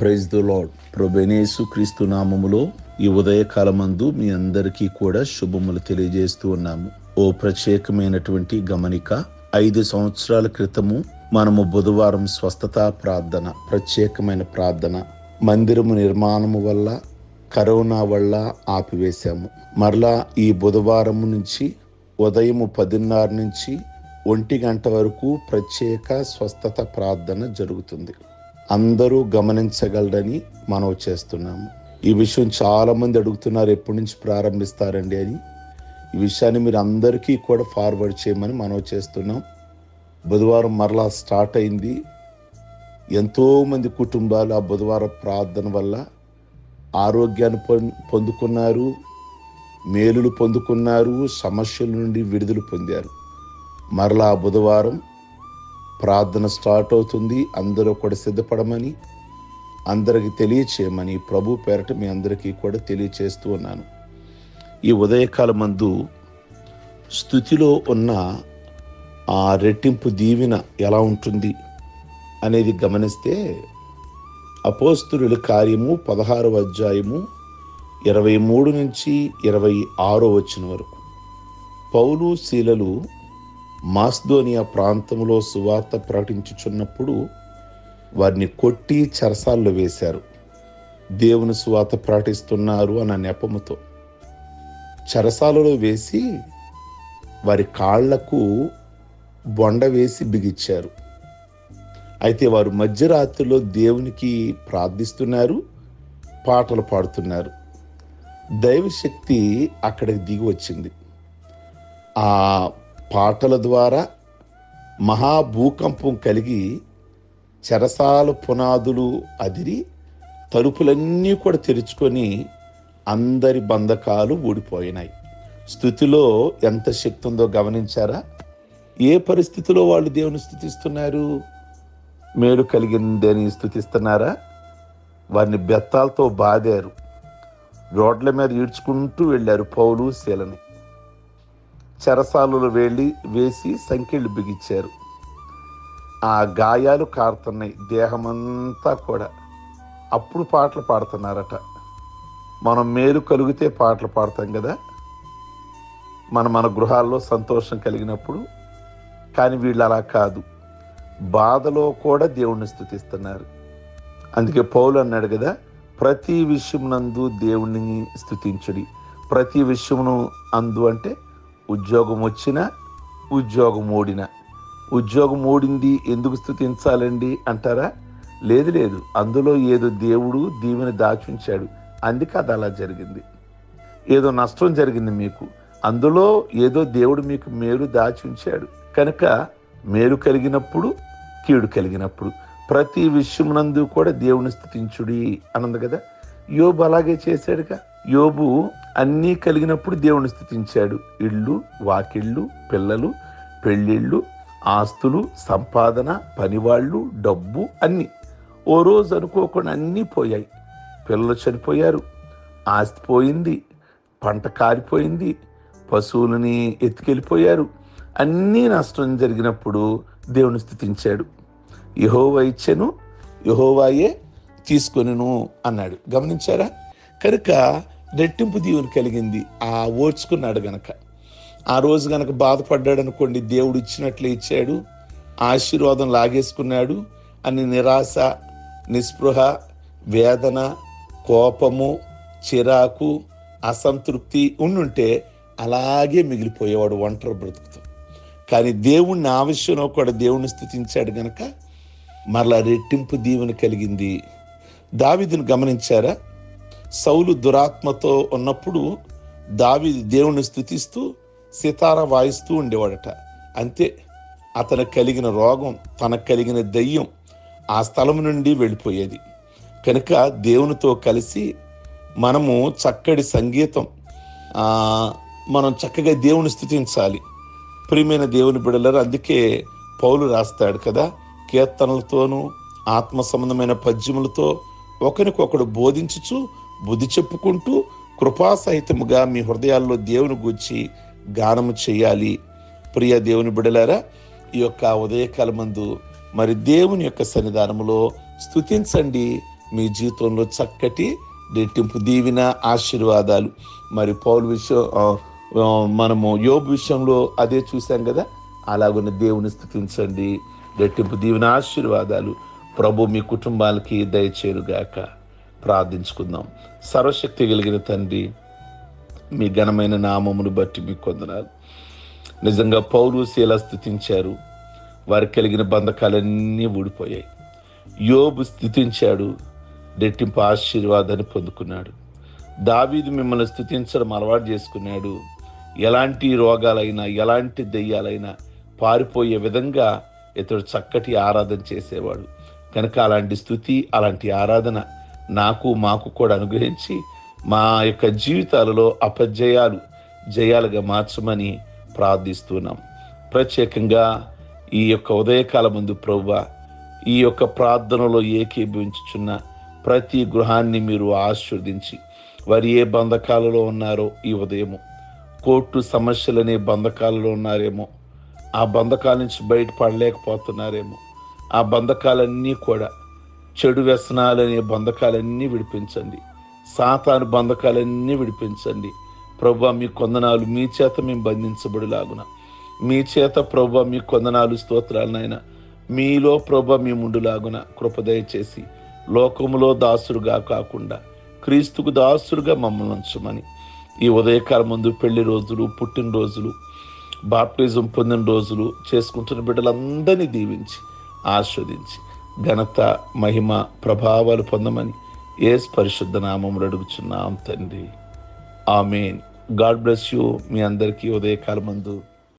Praise the lord. ప్రభువైన యేసుక్రీస్తు నామములో ఈ ఉదయకాలమందు మీ అందరికీ కూడా శుభములు తెలియజేస్తూ ఉన్నాము. ఓ ప్రత్యేకమైనటువంటి గమనిక. 5 సంవత్సరాల క్రితము మనము బుధవారం స్వస్థతా ప్రార్థన, ప్రత్యేకమైన ప్రార్థన మందిరము నిర్మాణము వల్ల, కరోనా వల్ల ఆపివేశాము. మరలా ఈ బుధవారం నుంచి ఉదయం 10:30 నుంచి 1 గంట వరకు ప్రత్యేక స్వస్థత ప్రార్థన జరుగుతుంది. అందరూ గమనించగలరని మనవి చేస్తున్నాము. ఈ విషయం చాలా మంది అడుగుతున్నారు, ఎప్పటి నుంచి ప్రారంభిస్తారండి అని. ఈ విషయాన్ని మీరు అందరికీ కూడా ఫార్వర్డ్ చేయమని మనవి చేస్తున్నాం. బుధవారం మరలా స్టార్ట్ అయింది. ఎంతోమంది కుటుంబాలు ఆ బుధవారం ప్రార్థన వల్ల ఆరోగ్యాన్ని పొందుకున్నారు, మేలులు పొందుకున్నారు, సమస్యల నుండి విడుదల పొందారు. మరలా బుధవారం ప్రార్థన స్టార్ట్ అవుతుంది. అందరూ కూడా సిద్ధపడమని, అందరికి తెలియచేయమని ప్రభు పేరట మీ అందరికీ కూడా తెలియచేస్తూ ఉన్నాను. ఈ ఉదయకాలమందు స్తుతిలో ఉన్న ఆ రెట్టింపు దీవెన ఎలా ఉంటుంది అనేది గమనిస్తే, అపోస్తలుల కార్యము 16వ అధ్యాయము 23 నుంచి 26 వచనం వరకు. పౌలు శీలలు మాస్దోనియా ప్రాంతంలో సువార్త ప్రకటించుచున్నప్పుడు వారిని కొట్టి చెరసాల్లో వేశారు. దేవుని సువార్త ప్రకటిస్తున్నారు అన్న నెపముతో చెరసాలలో వేసి వారి కాళ్లకు బొండ వేసి బిగిచ్చారు. అయితే వారు మధ్యరాత్రిలో దేవునికి ప్రార్థిస్తున్నారు, పాటలు పాడుతున్నారు. దైవశక్తి అక్కడికి దిగి వచ్చింది. ఆ పాటల ద్వారా మహాభూకంపం కలిగి చెరసాల పునాదులు అదిరి తలుపులన్నీ కూడా తెరుచుకొని అందరి బంధకాలు ఊడిపోయినాయి. స్తుతిలో ఎంత శక్తి ఉందో గమనించారా? ఏ పరిస్థితిలో వాళ్ళు దేవుని స్తుతిస్తున్నారు? మేలు కలిగిందని స్తుతిస్తున్నారా? వారిని బెత్తాలతో బాదారు, రోడ్ల మీద ఈడ్చుకుంటూ వెళ్ళారు పౌలు శీలని. చెరసాలలో వేసి సంకెళ్ళు బిగించారు. ఆ గాయాలు కారుతున్నాయి దేహమంతా కూడా. అప్పుడు పాటలు పాడుతున్నారట. మనం మేలు కలిగితే పాటలు పాడతాం కదా, మన గృహాల్లో సంతోషం కలిగినప్పుడు. కానీ వీళ్ళు అలా కాదు, బాధలో కూడా దేవుణ్ణి స్తుతిస్తున్నారు. అందుకే పౌలు అన్నాడు కదా, ప్రతి విషయమునందు దేవుణ్ణి స్తుతించుడి. ప్రతి విషయమును అందు అంటే ఉద్యోగం వచ్చినా, ఉద్యోగం ఓడినా. ఉద్యోగం ఓడింది ఎందుకు స్తుతించాలండి అంటారా? లేదు, అందులో ఏదో దేవుడు దీవెన దాచుంచాడు, అందుకే అది అలా జరిగింది. ఏదో నష్టం జరిగింది మీకు, అందులో ఏదో దేవుడు మీకు మేలు దాచి ఉంచాడు. కనుక మేలు కలిగినప్పుడు, కీడు కలిగినప్పుడు ప్రతి విషయమునందు కూడా దేవుని స్తుతించుడి అన్నది కదా. యోబు అలాగే చేశాడుగా. యోబు అన్నీ కలిగినప్పుడు దేవుని స్తుతించాడు. ఇళ్ళు, వాకిళ్ళు, పిల్లలు, పెళ్ళిళ్ళు, ఆస్తులు, సంపాదన, పనివాళ్ళు, డబ్బు అన్నీ. ఓ రోజు అనుకోకుండా అన్నీ పోయాయి. పిల్లలు చనిపోయారు, ఆస్తి పోయింది, పంట కారిపోయింది, పశువులని ఎత్తుకెళ్ళిపోయారు. అన్నీ నష్టం జరిగినప్పుడు దేవుని స్తుతించాడు. యెహోవా ఇచ్చెను, యెహోవాయే తీసుకొనును అన్నాడు. గమనించారా? కనుక రెట్టింపు దీవెన కలిగింది. ఆ ఓర్చుకున్నాడు గనక. ఆ రోజు గనక బాధపడ్డాడు అనుకోండి, దేవుడు ఇచ్చినట్లే ఇచ్చాడు, ఆశీర్వాదం లాగేసుకున్నాడు అని నిరాశ, నిస్పృహ, వేదన, కోపము, చిరాకు, అసంతృప్తి ఉండుంటే అలాగే మిగిలిపోయేవాడు ఒంటరి బ్రతుకుతూ. కానీ దేవుణ్ణి ఆ విషయంలో కూడా దేవుణ్ణి స్తుతించాడు గనక మరలా రెట్టింపు దీవెన కలిగింది. దావీదును గమనించారా? సౌలు దురాత్మతో ఉన్నప్పుడు దావీదు దేవుణ్ణి స్తుతిస్తూ సితార వాయిస్తూ ఉండేవాడట. అంతే, అతనికి కలిగిన రోగం, తనకు కలిగిన దయ్యం ఆ స్థలం నుండి వెళ్ళిపోయేది. కనుక దేవునితో కలిసి మనము చక్కటి సంగీతం, మనం చక్కగా దేవుని స్తుతించాలి. ప్రియమైన దేవుని బిడ్డలారా, అందుకే పౌలు రాస్తాడు కదా, కీర్తనలతోనూ ఆత్మ సంబంధమైన పద్యములతో ఒకరికొకడు బోధించుచు బుద్ధి చెప్పుకుంటూ కృపాసహితముగా మీ హృదయాల్లో దేవుని గూర్చి గానము చేయాలి. ప్రియ దేవుని బిడ్డలారా, ఈ యొక్క ఉదయకాలమందు మరి దేవుని యొక్క సన్నిధానములో స్తుతించండి, మీ జీవితంలో చక్కటి రెట్టింపు దీవెన ఆశీర్వాదాలు. మరి పౌలు విషయం మనము యోబు విషయంలో అదే చూసాం కదా, అలాగున్న దేవుని స్తుతించండి. రెట్టింపు దీవెన ఆశీర్వాదాలు ప్రభు మీ కుటుంబాలకి దయచేరుగాక. ప్రార్థించుకుందాం. సర్వశక్తి కలిగిన తండ్రి, మీ ఘనమైన నామమును బట్టి మీకు వందనాలు. నిజంగా పౌలు శీల స్తుతించారు, వారికి కలిగిన బంధకాలన్నీ ఊడిపోయాయి. యోబు స్తుతించాడు, రెట్టింపు ఆశీర్వాదాన్ని పొందుకున్నాడు. దావీదు మిమ్మల్ని స్తుతించడం అలవాటు చేసుకున్నాడు. ఎలాంటి రోగాలైనా ఎలాంటి దెయ్యాలైనా పారిపోయే విధంగా ఇతడు చక్కటి ఆరాధన చేసేవాడు. కనుక అలాంటి స్తుతి, అలాంటి ఆరాధన నాకు మాకు కూడా అనుగ్రహించి మా యొక్క జీవితాలలో అపజయాలు జయాలుగా మార్చమని ప్రార్థిస్తున్నాం. ప్రత్యేకంగా ఈ యొక్క ఉదయకాల ముందు ప్రభువా, ఈ యొక్క ప్రార్థనలో ఏకీభవించుచున్న ప్రతి గృహాన్ని మీరు ఆశీర్వదించి, వారు ఏ బంధకాలలో ఉన్నారో ఈ ఉదయము, కోర్టు సమస్యలనే బంధకాలలో ఉన్నారేమో, ఆ బంధకాల నుంచి బయటపడలేకపోతున్నారేమో, ఆ బంధకాలన్నీ కూడా, చెడు వ్యసనాలనే బంధకాలన్నీ విడిపించండి. సాతాను బంధకాలన్నీ విడిపించండి. ప్రభువా మీ కొందనాలు, మీ చేత మేము బంధించబడిలాగున, మీ చేత ప్రభువా మీ కొందనాలు, స్తోత్రాలు నాయన. మీలో ప్రభువా మీ ముందులాగున కృపదయ చేసి లోకములో దాసుడుగా కాకుండా క్రీస్తుకు దాసుడుగా మమ్మల్ని ఉంచమని ఈ ఉదయకాలం ముందు పెళ్లి రోజులు, పుట్టినరోజులు, బాప్టిజం పొందిన రోజులు చేసుకుంటున్న బిడ్డలందరినీ దీవించి ఆస్వాదించి ఘనత, మహిమ, ప్రభావాలు పొందమని యేసు పరిశుద్ధ నామములో అడుగుచున్నాం తండ్రి. ఆమేన్. God bless you. మీ అందరికీ ఉదయకాలం ముందు